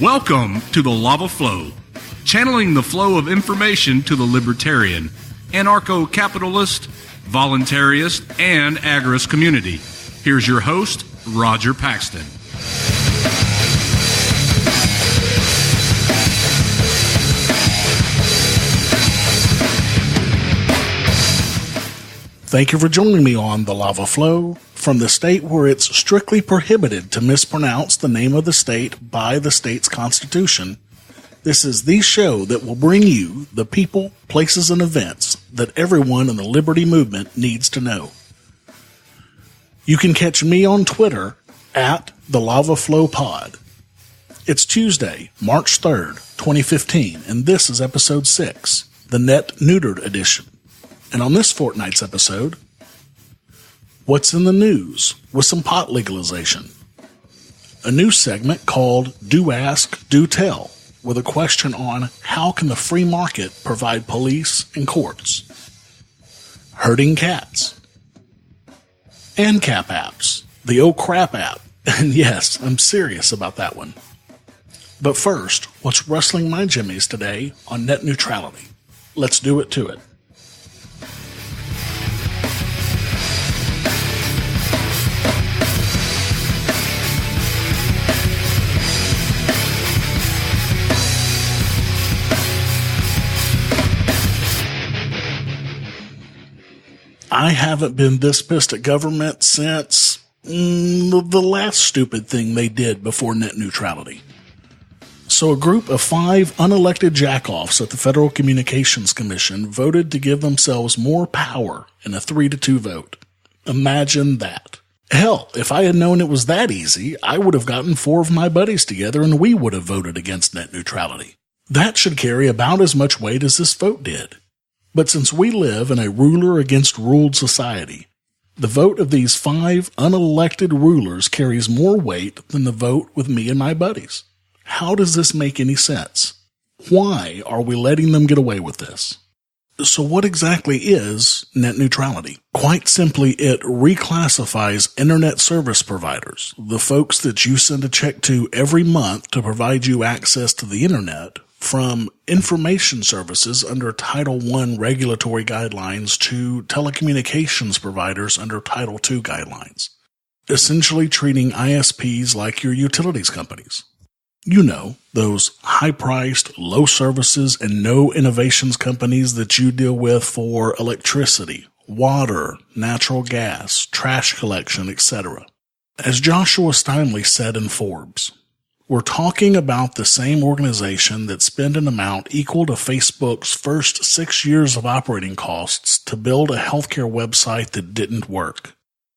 Welcome to the Lava Flow, channeling the flow of information to the Libertarian, Anarcho-capitalist, voluntarist, and agorist community. Here's your host, Roger Paxton. Thank you for joining me on The Lava Flow, from the state where it's strictly prohibited to mispronounce the name of the state by the state's constitution. This is the show that will bring you the people, places, and events that everyone in the liberty movement needs to know. You can catch me on Twitter at The Lava Flow Pod. It's Tuesday, March 3rd, 2015, and this is episode 6, the Net Neutered Edition. And on this fortnight's episode, what's in the news with some pot legalization? A new segment called Do Ask, Do Tell, with a question on how can the free market provide police and courts? Herding cats. And cap apps. The Oh Crap app. And yes, I'm serious about that one. But first, what's rustling my Jimmies today on Net Neutrality? Let's do it to it. I haven't been this pissed at government since the last stupid thing they did before net neutrality. So a group of 5 unelected jackoffs at the Federal Communications Commission voted to give themselves more power in a 3-2 vote. Imagine that. Hell, if I had known it was that easy, I would have gotten 4 of my buddies together and we would have voted against net neutrality. That should carry about as much weight as this vote did. But since we live in a ruler against ruled society, the vote of these 5 unelected rulers carries more weight than the vote with me and my buddies. How does this make any sense? Why are we letting them get away with this? So what exactly is net neutrality? Quite simply, it reclassifies internet service providers, the folks that you send a check to every month to provide you access to the internet, from information services under Title I regulatory guidelines to telecommunications providers under Title II guidelines, essentially treating ISPs like your utilities companies. You know, those high-priced, low services, and no innovations companies that you deal with for electricity, water, natural gas, trash collection, etc. As Joshua Steinle said in Forbes, we're talking about the same organization that spent an amount equal to Facebook's first 6 years of operating costs to build a healthcare website that didn't work.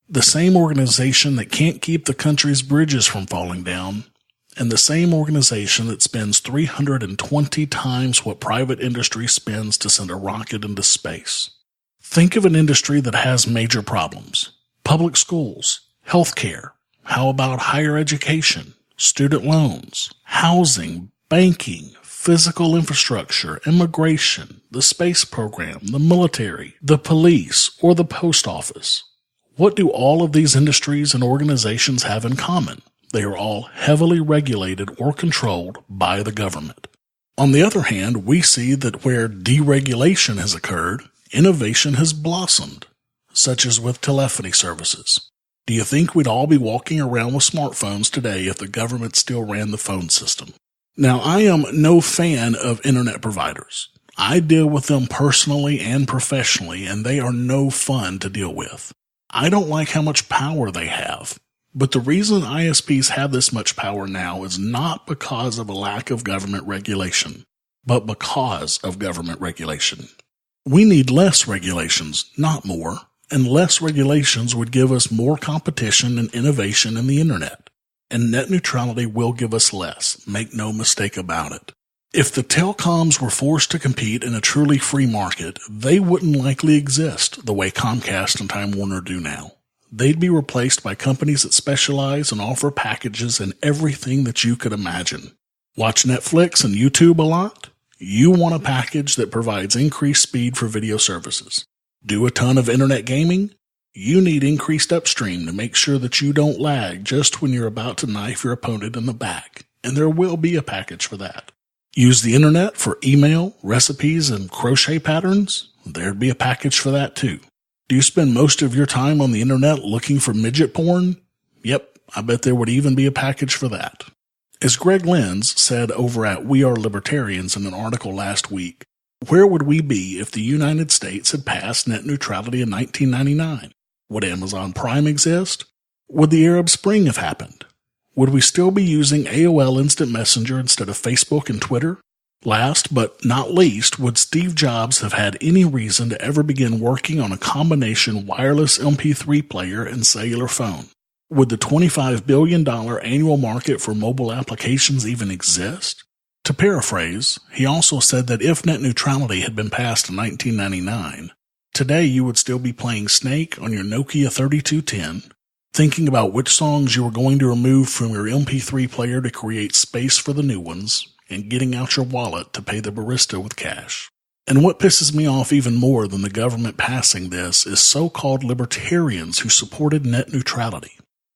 The same organization that can't keep the country's bridges from falling down, and the same organization that spends 320 times what private industry spends to send a rocket into space. Think of an industry that has major problems. Public schools, healthcare, how about higher education? Student loans, housing, banking, physical infrastructure, immigration, the space program, the military, the police, or the post office. What do all of these industries and organizations have in common? They are all heavily regulated or controlled by the government. On the other hand, we see that where deregulation has occurred, innovation has blossomed, such as with telephony services. Do you think we'd all be walking around with smartphones today if the government still ran the phone system? Now, I am no fan of internet providers. I deal with them personally and professionally, and they are no fun to deal with. I don't like how much power they have. But the reason ISPs have this much power now is not because of a lack of government regulation, but because of government regulation. We need less regulations, not more. And less regulations would give us more competition and innovation in the internet. And net neutrality will give us less, make no mistake about it. If the telecoms were forced to compete in a truly free market, they wouldn't likely exist the way Comcast and Time Warner do now. They'd be replaced by companies that specialize and offer packages in everything that you could imagine. Watch Netflix and YouTube a lot? You want a package that provides increased speed for video services. Do a ton of internet gaming? You need increased upstream to make sure that you don't lag just when you're about to knife your opponent in the back. and there will be a package for that. Use the internet for email, recipes, and crochet patterns? There'd be a package for that too. Do you spend most of your time on the internet looking for midget porn? Yep, I bet there would even be a package for that. As Greg Lenz said over at We Are Libertarians in an article last week, where would we be if the United States had passed net neutrality in 1999? Would Amazon Prime exist? Would the Arab Spring have happened? Would we still be using AOL Instant Messenger instead of Facebook and Twitter? Last but not least, would Steve Jobs have had any reason to ever begin working on a combination wireless MP3 player and cellular phone? Would the $25 billion annual market for mobile applications even exist? To paraphrase, he also said that if net neutrality had been passed in 1999, today you would still be playing Snake on your Nokia 3210, thinking about which songs you were going to remove from your MP3 player to create space for the new ones, and getting out your wallet to pay the barista with cash. And what pisses me off even more than the government passing this is so-called libertarians who supported net neutrality.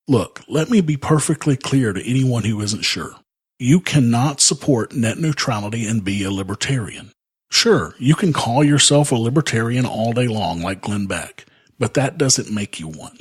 Look, let me be perfectly clear to anyone who isn't sure. You cannot support net neutrality and be a libertarian. Sure, you can call yourself a libertarian all day long like Glenn Beck, but that doesn't make you one.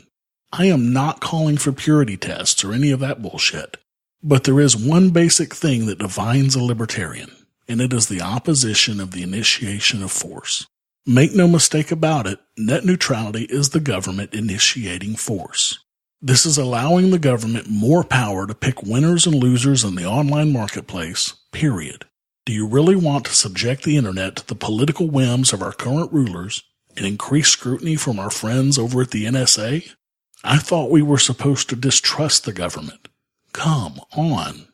I am not calling for purity tests or any of that bullshit, but there is one basic thing that defines a libertarian, and it is the opposition of the initiation of force. Make no mistake about it, net neutrality is the government initiating force. This is allowing the government more power to pick winners and losers in the online marketplace, period. Do you really want to subject the internet to the political whims of our current rulers and increase scrutiny from our friends over at the NSA? I thought we were supposed to distrust the government. Come on.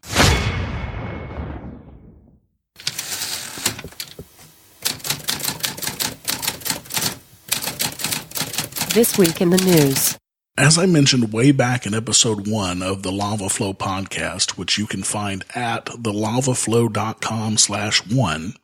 This week in the news. As I mentioned way back in episode 1 of the Lava Flow podcast, which you can find at thelavaflow.com/1,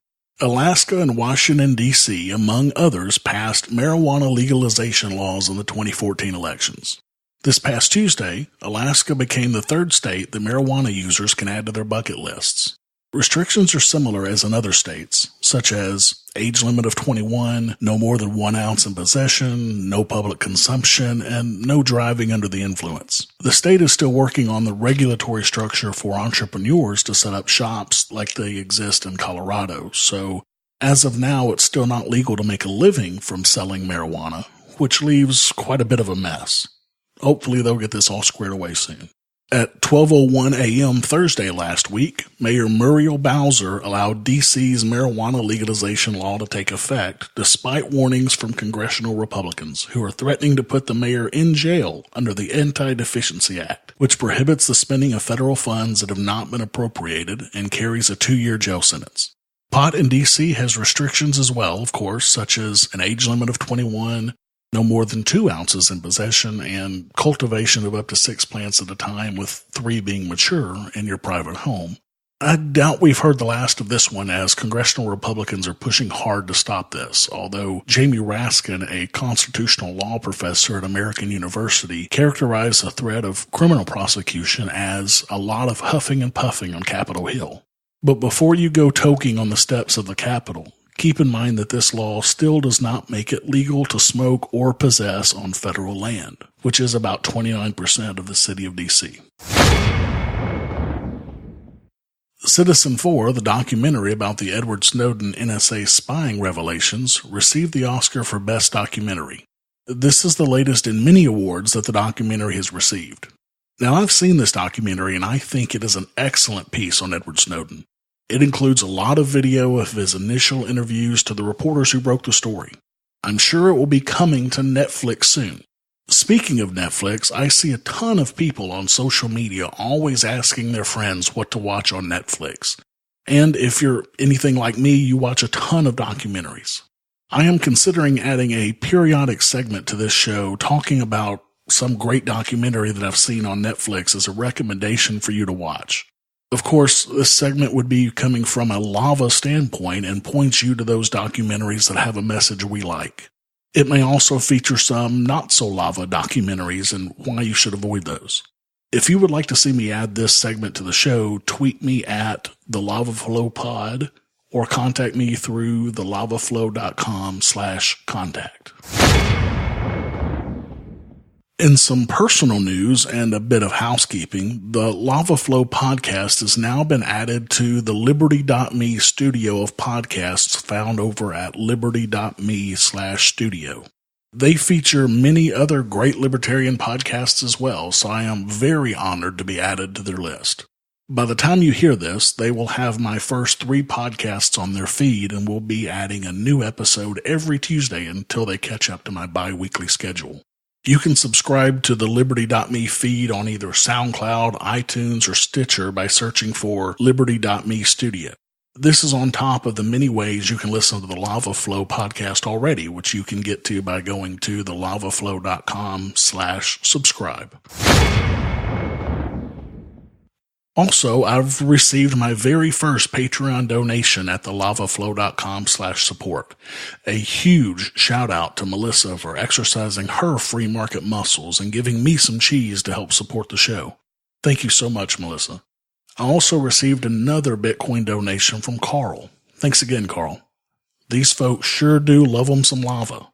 Alaska and Washington, D.C., among others, passed marijuana legalization laws in the 2014 elections. This past Tuesday, Alaska became the third state that marijuana users can add to their bucket lists. Restrictions are similar as in other states, such as age limit of 21, no more than 1 ounce in possession, no public consumption, and no driving under the influence. The state is still working on the regulatory structure for entrepreneurs to set up shops like they exist in Colorado, so as of now it's still not legal to make a living from selling marijuana, which leaves quite a bit of a mess. Hopefully they'll get this all squared away soon. At 12:01 a.m. Thursday last week, Mayor Muriel Bowser allowed D.C.'s marijuana legalization law to take effect, despite warnings from congressional Republicans who are threatening to put the mayor in jail under the Anti-Deficiency Act, which prohibits the spending of federal funds that have not been appropriated and carries a 2-year jail sentence. Pot in D.C. has restrictions as well, of course, such as an age limit of 21, no more than 2 ounces in possession, and cultivation of up to 6 plants at a time, with 3 being mature in your private home. I doubt we've heard the last of this one, as congressional Republicans are pushing hard to stop this, although Jamie Raskin, a constitutional law professor at American University, characterized the threat of criminal prosecution as a lot of huffing and puffing on Capitol Hill. But before you go toking on the steps of the Capitol, keep in mind that this law still does not make it legal to smoke or possess on federal land, which is about 29% of the city of D.C. Citizen 4, the documentary about the Edward Snowden NSA spying revelations, received the Oscar for Best Documentary. This is the latest in many awards that the documentary has received. Now, I've seen this documentary and I think it is an excellent piece on Edward Snowden. It includes a lot of video of his initial interviews to the reporters who broke the story. I'm sure it will be coming to Netflix soon. Speaking of Netflix, I see a ton of people on social media always asking their friends what to watch on Netflix. And if you're anything like me, you watch a ton of documentaries. I am considering adding a periodic segment to this show talking about some great documentary that I've seen on Netflix as a recommendation for you to watch. Of course, this segment would be coming from a lava standpoint and points you to those documentaries that have a message we like. It may also feature some not-so-lava documentaries and why you should avoid those. If you would like to see me add this segment to the show, tweet me at the Lava Flow Pod or contact me through thelavaflow.com/contact. In some personal news and a bit of housekeeping, the Lava Flow podcast has now been added to the Liberty.me studio of podcasts found over at liberty.me/studio. They feature many other great libertarian podcasts as well, so I am very honored to be added to their list. By the time you hear this, they will have my first 3 podcasts on their feed and will be adding a new episode every Tuesday until they catch up to my bi-weekly schedule. You can subscribe to the Liberty.me feed on either SoundCloud, iTunes, or Stitcher by searching for Liberty.me Studio. This is on top of the many ways you can listen to the Lava Flow podcast already, which you can get to by going to thelavaflow.com/subscribe. Also, I've received my very first Patreon donation at thelavaflow.com/support. A huge shout out to Melissa for exercising her free market muscles and giving me some cheese to help support the show. Thank you so much, Melissa. I also received another Bitcoin donation from Carl. Thanks again, Carl. These folks sure do love them some lava.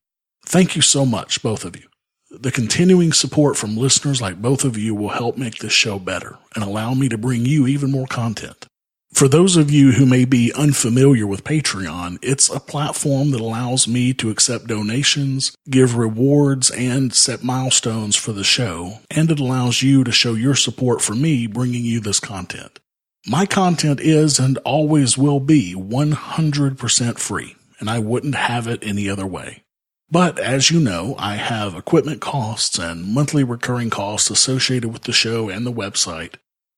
Thank you so much, both of you. The continuing support from listeners like both of you will help make this show better and allow me to bring you even more content. For those of you who may be unfamiliar with Patreon, it's a platform that allows me to accept donations, give rewards, and set milestones for the show, and it allows you to show your support for me bringing you this content. My content is and always will be 100% free, and I wouldn't have it any other way. But as you know, I have equipment costs and monthly recurring costs associated with the show and the website,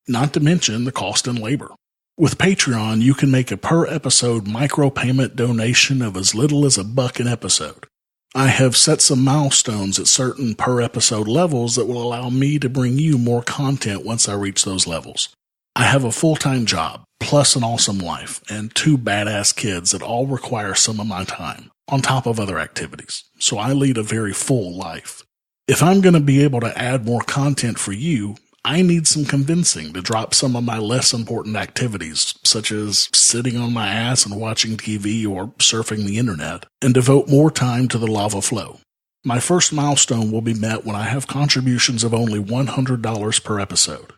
not to mention the cost in labor. With Patreon, you can make a per-episode micropayment donation of as little as $1 an episode. I have set some milestones at certain per-episode levels that will allow me to bring you more content once I reach those levels. I have a full-time job, plus an awesome wife, and 2 badass kids that all require some of my time, on top of other activities, so I lead a very full life. If I'm going to be able to add more content for you, I need some convincing to drop some of my less important activities, such as sitting on my ass and watching TV or surfing the internet, and devote more time to the Lava Flow. My first milestone will be met when I have contributions of only $100 per episode.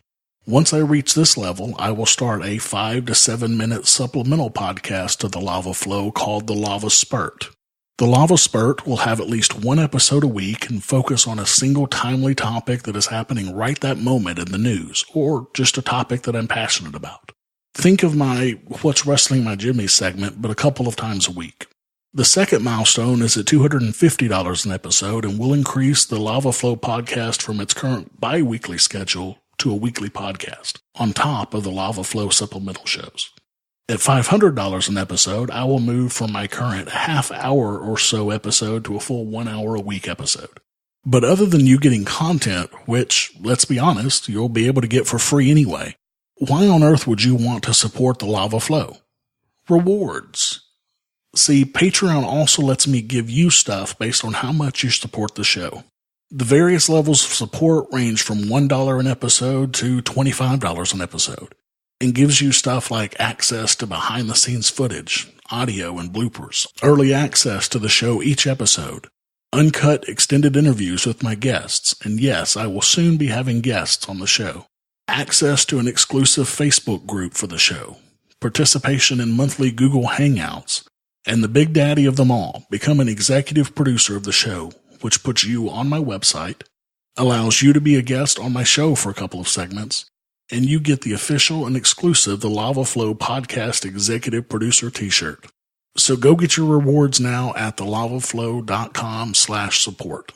Once I reach this level, I will start a 5 to 7 minute supplemental podcast to the Lava Flow called The Lava Spurt. The Lava Spurt will have at least 1 episode a week and focus on a single timely topic that is happening right that moment in the news, or just a topic that I'm passionate about. Think of my What's Rustling My Jimmies segment, but a couple of times a week. The second milestone is at $250 an episode and will increase the Lava Flow podcast from its current bi-weekly schedule to a weekly podcast, on top of the Lava Flow supplemental shows. At $500 an episode, I will move from my current half-hour or so episode to a full 1 hour a week episode. But other than you getting content, which, let's be honest, you'll be able to get for free anyway, why on earth would you want to support the Lava Flow? Rewards. See, Patreon also lets me give you stuff based on how much you support the show. The various levels of support range from $1 an episode to $25 an episode, and gives you stuff like access to behind-the-scenes footage, audio and bloopers, early access to the show each episode, uncut extended interviews with my guests, and yes, I will soon be having guests on the show, access to an exclusive Facebook group for the show, participation in monthly Google Hangouts, and the big daddy of them all, become an executive producer of the show, which puts you on my website, allows you to be a guest on my show for a couple of segments, and you get the official and exclusive The Lava Flow Podcast Executive Producer t-shirt. So go get your rewards now at thelavaflow.com/support.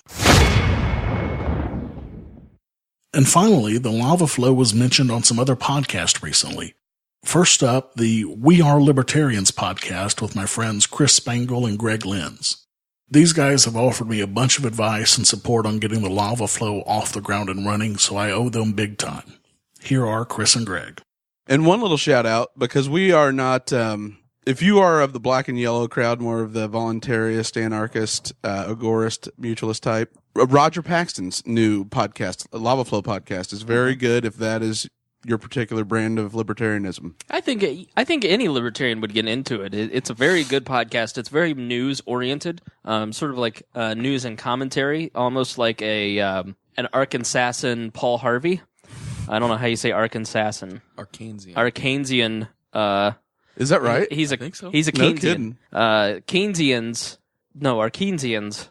And finally, the Lava Flow was mentioned on some other podcasts recently. First up, the We Are Libertarians podcast with my friends Chris Spangle and Greg Lenz. These guys have offered me a bunch of advice and support on getting the Lava Flow off the ground and running, so I owe them big time. Here are Chris and Greg. And one little shout out, because we are not if you are of the black and yellow crowd, more of the voluntarist, anarchist, agorist, mutualist type, Roger Paxton's new podcast, Lava Flow podcast, is very good if that is your particular brand of libertarianism. I think any libertarian would get into it. It's a very good podcast. It's very news oriented, sort of like news and commentary, almost like an Arkansasan Paul Harvey. I don't know how you say Arkansasan. Arkansian. Is that right? He's a think so. He's a No Keynesian. kidding. Keynesians.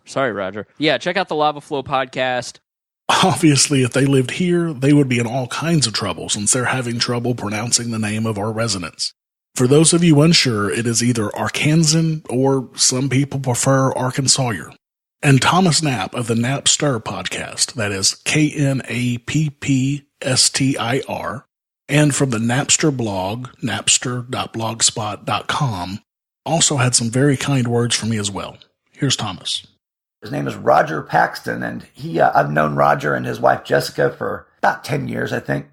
Sorry, Roger. Yeah, check out the Lava Flow podcast. Obviously, if they lived here, they would be in all kinds of trouble since they're having trouble pronouncing the name of our residents. For those of you unsure, it is either Arkansan or some people prefer Arkansawyer. And Thomas Knapp of the Napster podcast, that is KNAPPSTIR, and from the Napster blog, napster.blogspot.com, also had some very kind words for me as well. Here's Thomas. His name is Roger Paxton, and I've known Roger and his wife Jessica for about 10 years, I think.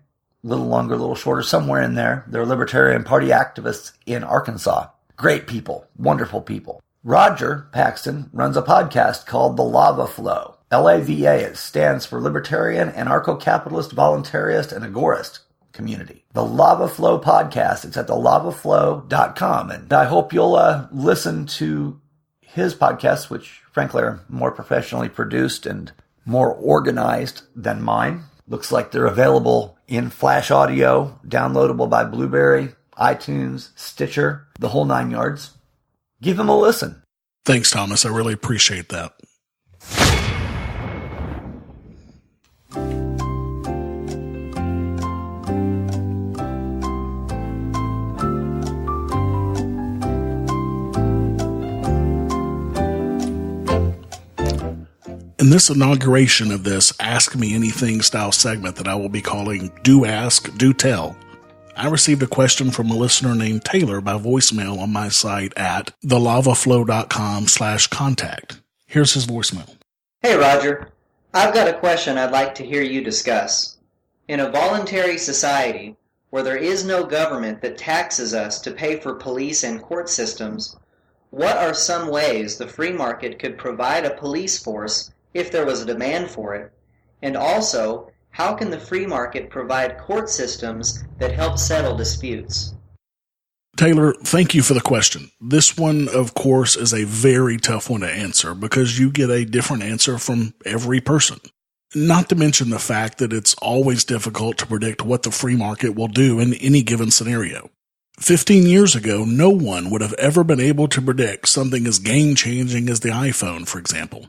A little longer, a little shorter, somewhere in there. They're Libertarian Party activists in Arkansas. Great people, wonderful people. Roger Paxton runs a podcast called The Lava Flow. LAVA, it stands for Libertarian, Anarcho-capitalist, Voluntarist, and Agorist community. The Lava Flow podcast, it's at thelavaflow.com, and I hope you'll listen to his podcasts, which frankly are more professionally produced and more organized than mine. Looks like they're available in Flash Audio, downloadable by Blueberry, iTunes, Stitcher, the whole 9 yards. Give him a listen. Thanks, Thomas. I really appreciate that. In this inauguration of this Ask Me Anything style segment that I will be calling Do Ask, Do Tell, I received a question from a listener named Taylor by voicemail on my site at thelavaflow.com/contact. Here's his voicemail. Hey Roger, I've got a question I'd like to hear you discuss. In a voluntary society where there is no government that taxes us to pay for police and court systems, what are some ways the free market could provide a police force if there was a demand for it? And also, how can the free market provide court systems that help settle disputes? Taylor, thank you for the question. This one, of course, is a very tough one to answer because you get a different answer from every person. Not to mention the fact that it's always difficult to predict what the free market will do in any given scenario. 15 years ago, no one would have ever been able to predict something as game-changing as the iPhone, for example.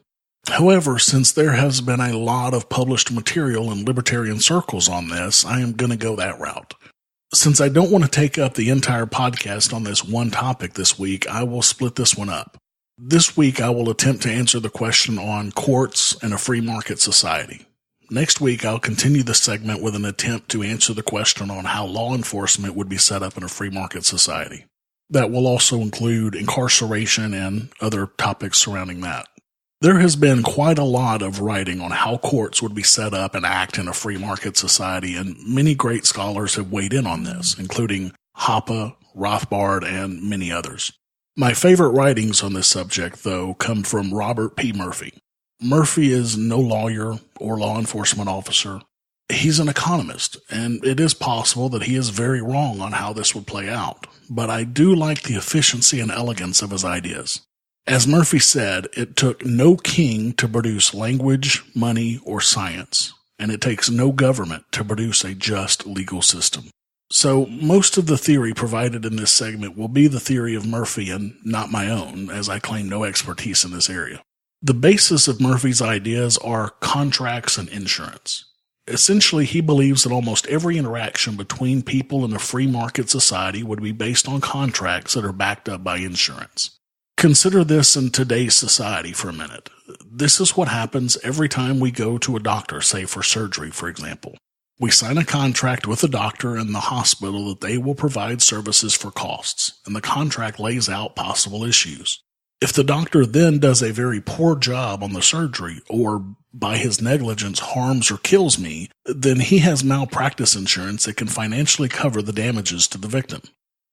However, since there has been a lot of published material in libertarian circles on this, I am going to go that route. Since I don't want to take up the entire podcast on this one topic this week, I will split this one up. This week, I will attempt to answer the question on courts and a free market society. Next week, I'll continue the segment with an attempt to answer the question on how law enforcement would be set up in a free market society. That will also include incarceration and other topics surrounding that. There has been quite a lot of writing on how courts would be set up and act in a free market society, and many great scholars have weighed in on this, including Hoppe, Rothbard, and many others. My favorite writings on this subject, though, come from Robert P. Murphy. Murphy is no lawyer or law enforcement officer. He's an economist, and it is possible that he is very wrong on how this would play out, but I do like the efficiency and elegance of his ideas. As Murphy said, it took no king to produce language, money, or science, and it takes no government to produce a just legal system. So most of the theory provided in this segment will be the theory of Murphy and not my own, as I claim no expertise in this area. The basis of Murphy's ideas are contracts and insurance. Essentially, he believes that almost every interaction between people in a free market society would be based on contracts that are backed up by insurance. Consider this in today's society for a minute. This is what happens every time we go to a doctor, say for surgery, for example. We sign a contract with the doctor and the hospital that they will provide services for costs, and the contract lays out possible issues. If the doctor then does a very poor job on the surgery, or by his negligence harms or kills me, then he has malpractice insurance that can financially cover the damages to the victim.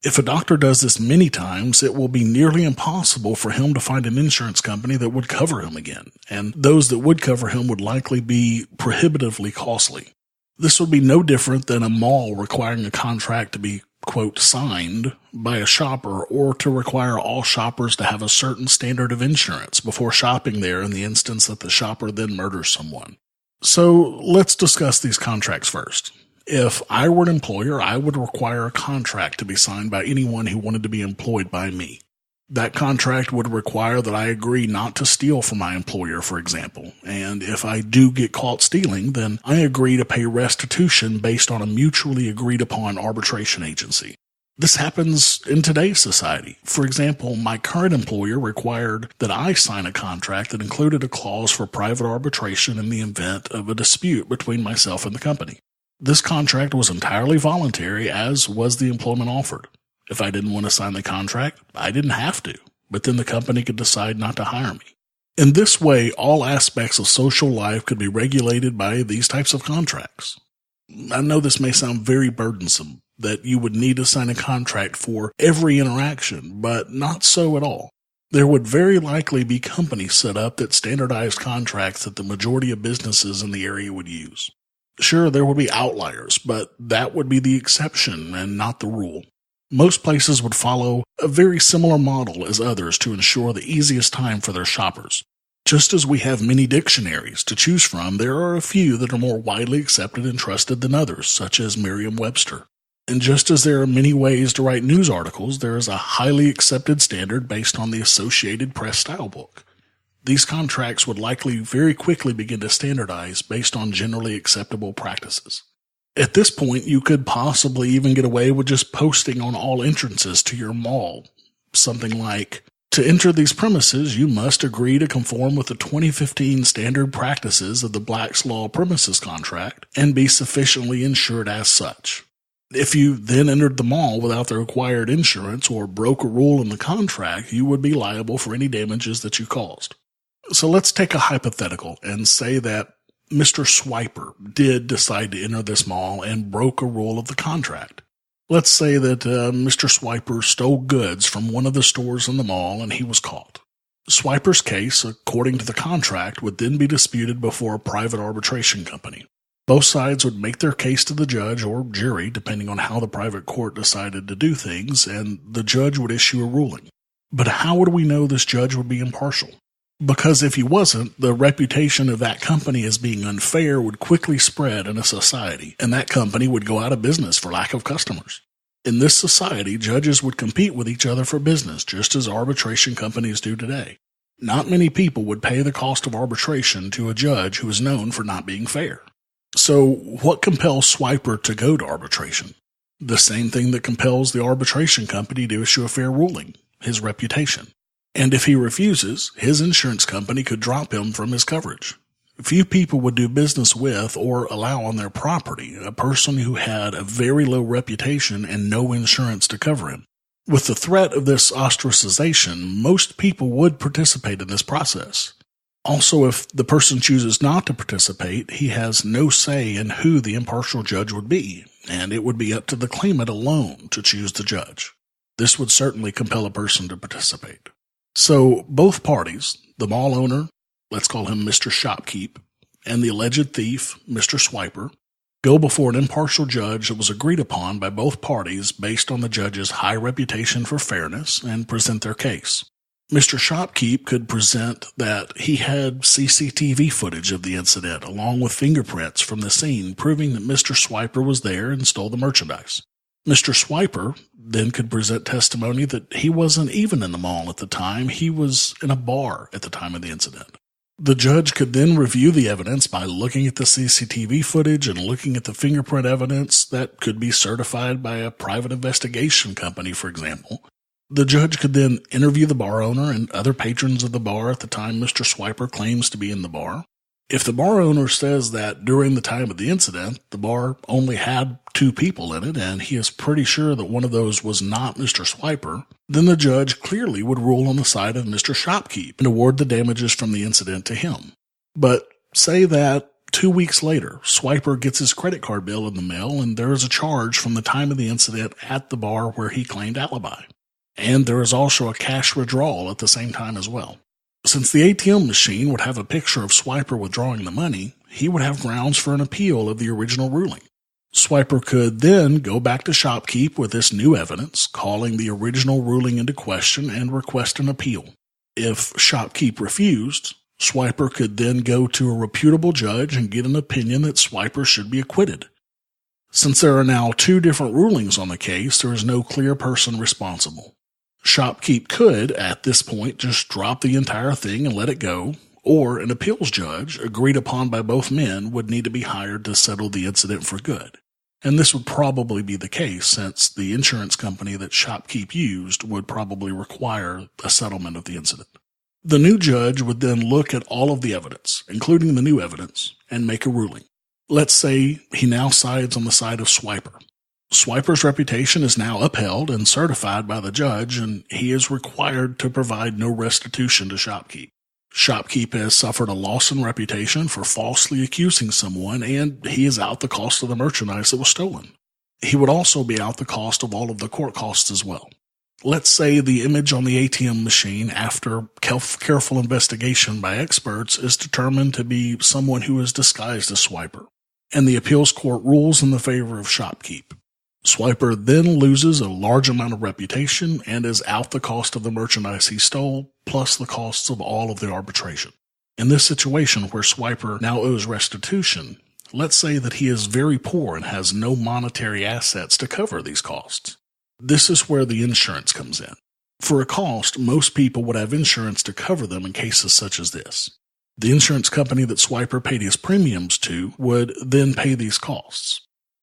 If a doctor does this many times, it will be nearly impossible for him to find an insurance company that would cover him again, and those that would cover him would likely be prohibitively costly. This would be no different than a mall requiring a contract to be, quote, signed by a shopper, or to require all shoppers to have a certain standard of insurance before shopping there in the instance that the shopper then murders someone. So let's discuss these contracts first. If I were an employer, I would require a contract to be signed by anyone who wanted to be employed by me. That contract would require that I agree not to steal from my employer, for example. And if I do get caught stealing, then I agree to pay restitution based on a mutually agreed upon arbitration agency. This happens in today's society. For example, my current employer required that I sign a contract that included a clause for private arbitration in the event of a dispute between myself and the company. This contract was entirely voluntary, as was the employment offered. If I didn't want to sign the contract, I didn't have to, but then the company could decide not to hire me. In this way, all aspects of social life could be regulated by these types of contracts. I know this may sound very burdensome, that you would need to sign a contract for every interaction, but not so at all. There would very likely be companies set up that standardized contracts that the majority of businesses in the area would use. Sure, there would be outliers, but that would be the exception and not the rule. Most places would follow a very similar model as others to ensure the easiest time for their shoppers. Just as we have many dictionaries to choose from, there are a few that are more widely accepted and trusted than others, such as Merriam-Webster. And just as there are many ways to write news articles, there is a highly accepted standard based on the Associated Press style book. These contracts would likely very quickly begin to standardize based on generally acceptable practices. At this point, you could possibly even get away with just posting on all entrances to your mall. Something like, to enter these premises, you must agree to conform with the 2015 standard practices of the Black's Law Premises Contract and be sufficiently insured as such. If you then entered the mall without the required insurance or broke a rule in the contract, you would be liable for any damages that you caused. So let's take a hypothetical and say that Mr. Swiper did decide to enter this mall and broke a rule of the contract. Let's say that Mr. Swiper stole goods from one of the stores in the mall and he was caught. Swiper's case, according to the contract, would then be disputed before a private arbitration company. Both sides would make their case to the judge or jury, depending on how the private court decided to do things, and the judge would issue a ruling. But how would we know this judge would be impartial? Because if he wasn't, the reputation of that company as being unfair would quickly spread in a society, and that company would go out of business for lack of customers. In this society, judges would compete with each other for business, just as arbitration companies do today. Not many people would pay the cost of arbitration to a judge who is known for not being fair. So what compels Swiper to go to arbitration? The same thing that compels the arbitration company to issue a fair ruling, his reputation. And if he refuses, his insurance company could drop him from his coverage. Few people would do business with or allow on their property a person who had a very low reputation and no insurance to cover him. With the threat of this ostracization, most people would participate in this process. Also, if the person chooses not to participate, he has no say in who the impartial judge would be, and it would be up to the claimant alone to choose the judge. This would certainly compel a person to participate. So both parties, the mall owner, let's call him Mr. Shopkeep, and the alleged thief, Mr. Swiper, go before an impartial judge that was agreed upon by both parties based on the judge's high reputation for fairness and present their case. Mr. Shopkeep could present that he had CCTV footage of the incident along with fingerprints from the scene proving that Mr. Swiper was there and stole the merchandise. Mr. Swiper then could present testimony that he wasn't even in the mall at the time, he was in a bar at the time of the incident. The judge could then review the evidence by looking at the CCTV footage and looking at the fingerprint evidence that could be certified by a private investigation company, for example. The judge could then interview the bar owner and other patrons of the bar at the time Mr. Swiper claims to be in the bar. If the bar owner says that during the time of the incident, the bar only had 2 people in it and he is pretty sure that one of those was not Mr. Swiper, then the judge clearly would rule on the side of Mr. Shopkeep and award the damages from the incident to him. But say that 2 weeks later, Swiper gets his credit card bill in the mail, and there is a charge from the time of the incident at the bar where he claimed alibi. And there is also a cash withdrawal at the same time as well. Since the ATM machine would have a picture of Swiper withdrawing the money, he would have grounds for an appeal of the original ruling. Swiper could then go back to ShopKeep with this new evidence, calling the original ruling into question and request an appeal. If ShopKeep refused, Swiper could then go to a reputable judge and get an opinion that Swiper should be acquitted. Since there are now 2 different rulings on the case, there is no clear person responsible. ShopKeep could, at this point, just drop the entire thing and let it go, or an appeals judge, agreed upon by both men, would need to be hired to settle the incident for good. And this would probably be the case, since the insurance company that ShopKeep used would probably require a settlement of the incident. The new judge would then look at all of the evidence, including the new evidence, and make a ruling. Let's say he now sides on the side of Swiper. Swiper's reputation is now upheld and certified by the judge, and he is required to provide no restitution to ShopKeep. ShopKeep has suffered a loss in reputation for falsely accusing someone, and he is out the cost of the merchandise that was stolen. He would also be out the cost of all of the court costs as well. Let's say the image on the ATM machine, after careful investigation by experts, is determined to be someone who is disguised as Swiper, and the appeals court rules in the favor of ShopKeep. Swiper then loses a large amount of reputation and is out the cost of the merchandise he stole, plus the costs of all of the arbitration. In this situation where Swiper now owes restitution, let's say that he is very poor and has no monetary assets to cover these costs. This is where the insurance comes in. For a cost, most people would have insurance to cover them in cases such as this. The insurance company that Swiper paid his premiums to would then pay these costs.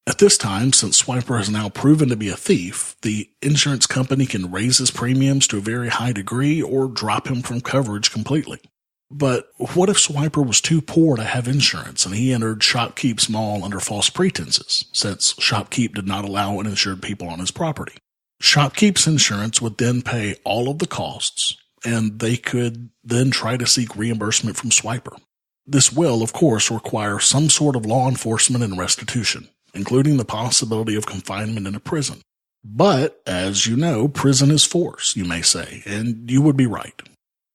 At this time, since Swiper has now proven to be a thief, the insurance company can raise his premiums to a very high degree or drop him from coverage completely. But what if Swiper was too poor to have insurance and he entered ShopKeep's mall under false pretenses, since ShopKeep did not allow uninsured people on his property? ShopKeep's insurance would then pay all of the costs, and they could then try to seek reimbursement from Swiper. This will, of course, require some sort of law enforcement and restitution, including the possibility of confinement in a prison. But, as you know, prison is force, you may say, and you would be right.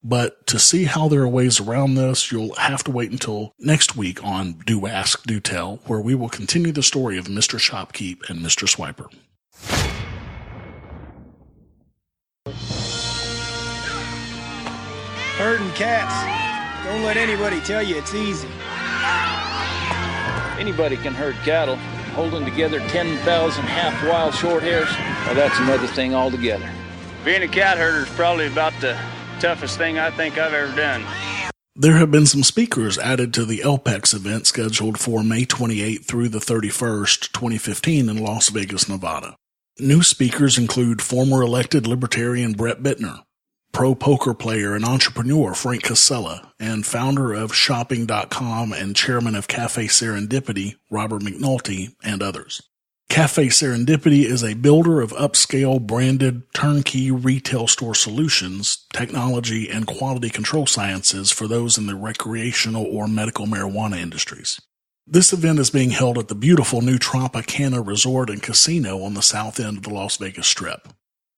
But to see how there are ways around this, you'll have to wait until next week on Do Ask, Do Tell, where we will continue the story of Mr. ShopKeep and Mr. Swiper. Herding cats. Don't let anybody tell you it's easy. Anybody can herd cattle. Holding together 10,000 half-wild short hairs, well, that's another thing altogether. Being a cat herder is probably about the toughest thing I think I've ever done. There have been some speakers added to the LPEX event scheduled for May 28th through the 31st, 2015 in Las Vegas, Nevada. New speakers include former elected Libertarian Brett Bittner, pro poker player and entrepreneur Frank Casella, and founder of Shopping.com and chairman of Cafe Serendipity, Robert McNulty, and others. Cafe Serendipity is a builder of upscale branded turnkey retail store solutions, technology, and quality control sciences for those in the recreational or medical marijuana industries. This event is being held at the beautiful new Tropicana Resort and Casino on the south end of the Las Vegas Strip.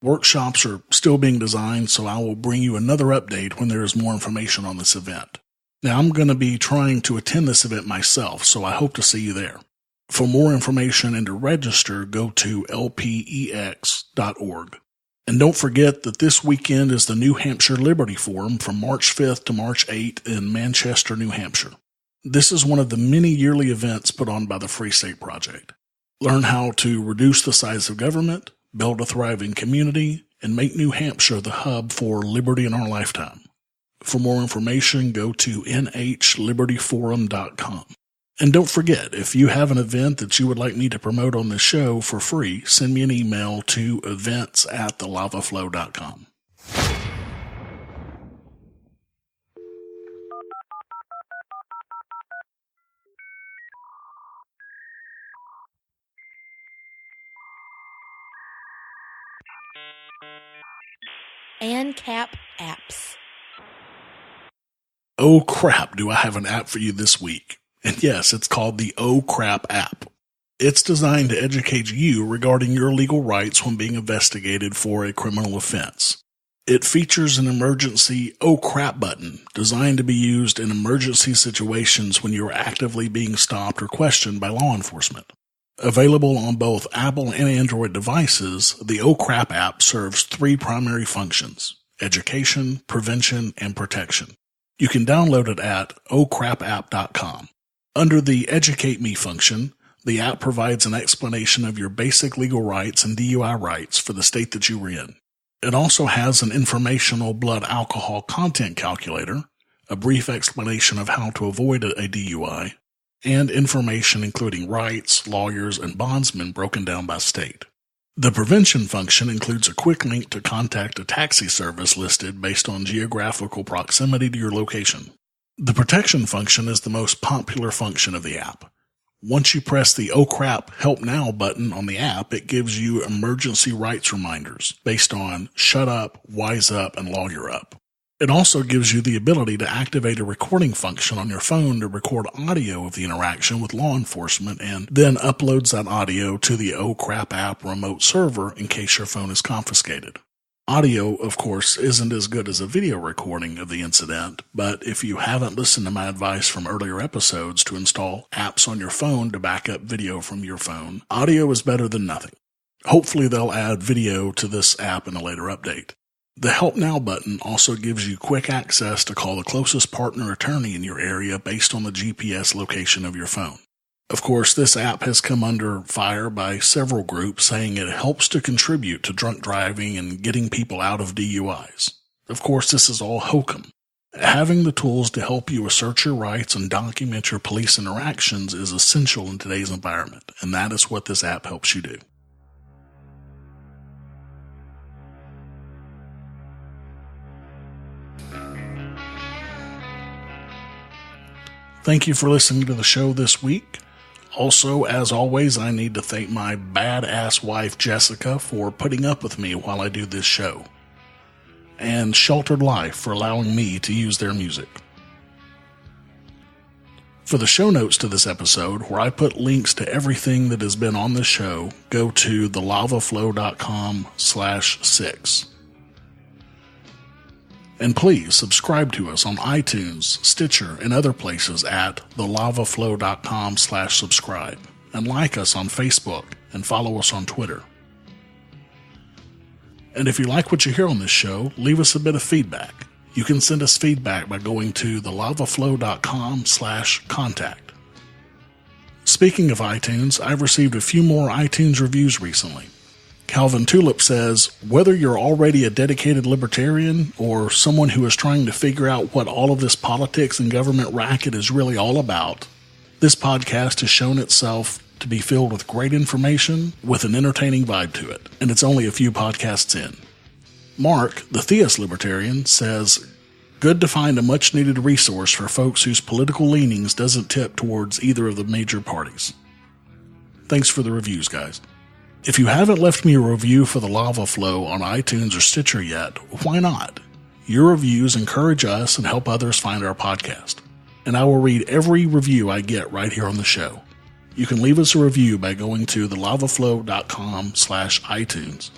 Workshops are still being designed, so I will bring you another update when there is more information on this event. Now, I'm going to be trying to attend this event myself, so I hope to see you there. For more information and to register, go to lpex.org. And don't forget that this weekend is the New Hampshire Liberty Forum from March 5th to March 8th in Manchester, New Hampshire. This is one of the many yearly events put on by the Free State Project. Learn how to reduce the size of government, build a thriving community, and make New Hampshire the hub for liberty in our lifetime. For more information, go to nhlibertyforum.com. And don't forget, if you have an event that you would like me to promote on the show for free, send me an email to events@thelavaflow.com. ANCAP apps. Oh crap, do I have an app for you this week. And yes, it's called the Oh Crap app. It's designed to educate you regarding your legal rights when being investigated for a criminal offense. It features an emergency Oh Crap button designed to be used in emergency situations when you are actively being stopped or questioned by law enforcement. Available on both Apple and Android devices, the Oh Crap app serves 3 primary functions: education, prevention, and protection. You can download it at ohcrapapp.com. Under the Educate Me function, the app provides an explanation of your basic legal rights and DUI rights for the state that you were in. It also has an informational blood alcohol content calculator, a brief explanation of how to avoid a DUI, and information including rights, lawyers, and bondsmen broken down by state. The prevention function includes a quick link to contact a taxi service listed based on geographical proximity to your location. The protection function is the most popular function of the app. Once you press the Oh Crap Help Now button on the app, it gives you emergency rights reminders based on Shut Up, Wise Up, and Lawyer Up. It also gives you the ability to activate a recording function on your phone to record audio of the interaction with law enforcement and then uploads that audio to the Oh Crap app remote server in case your phone is confiscated. Audio, of course, isn't as good as a video recording of the incident, but if you haven't listened to my advice from earlier episodes to install apps on your phone to back up video from your phone, audio is better than nothing. Hopefully they'll add video to this app in a later update. The Help Now button also gives you quick access to call the closest partner attorney in your area based on the GPS location of your phone. Of course, this app has come under fire by several groups saying it helps to contribute to drunk driving and getting people out of DUIs. Of course, this is all hokum. Having the tools to help you assert your rights and document your police interactions is essential in today's environment, and that is what this app helps you do. Thank you for listening to the show this week. Also, as always, I need to thank my badass wife, Jessica, for putting up with me while I do this show, and Sheltered Life for allowing me to use their music. For the show notes to this episode, where I put links to everything that has been on the show, go to thelavaflow.com/6. And please subscribe to us on iTunes, Stitcher, and other places at thelavaflow.com/subscribe. And like us on Facebook and follow us on Twitter. And if you like what you hear on this show, leave us a bit of feedback. You can send us feedback by going to thelavaflow.com/contact. Speaking of iTunes, I've received a few more iTunes reviews recently. Calvin Tulip says, whether you're already a dedicated libertarian or someone who is trying to figure out what all of this politics and government racket is really all about, this podcast has shown itself to be filled with great information with an entertaining vibe to it, and it's only a few podcasts in. Mark, the Theist Libertarian, says, good to find a much-needed resource for folks whose political leanings doesn't tip towards either of the major parties. Thanks for the reviews, guys. If you haven't left me a review for the Lava Flow on iTunes or Stitcher yet, why not? Your reviews encourage us and help others find our podcast. And I will read every review I get right here on the show. You can leave us a review by going to thelavaflow.com/iTunes.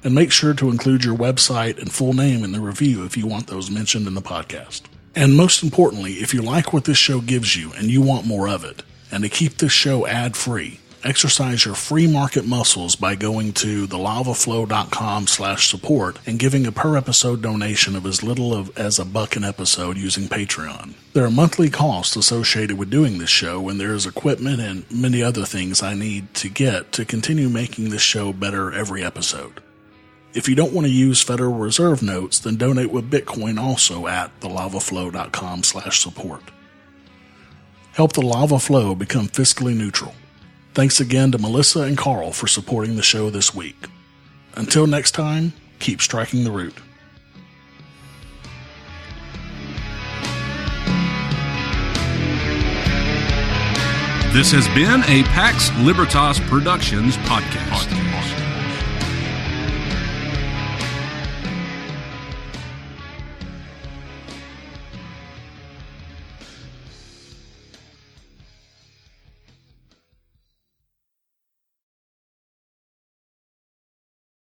And make sure to include your website and full name in the review if you want those mentioned in the podcast. And most importantly, if you like what this show gives you and you want more of it, and to keep this show ad-free, exercise your free market muscles by going to thelavaflow.com/support and giving a per-episode donation of as little as $1 an episode using Patreon. There are monthly costs associated with doing this show, and there is equipment and many other things I need to get to continue making this show better every episode. If you don't want to use Federal Reserve notes, then donate with Bitcoin also at thelavaflow.com/support. Help the Lava Flow become fiscally neutral. Thanks again to Melissa and Carl for supporting the show this week. Until next time, keep striking the root. This has been a Pax Libertas Productions podcast.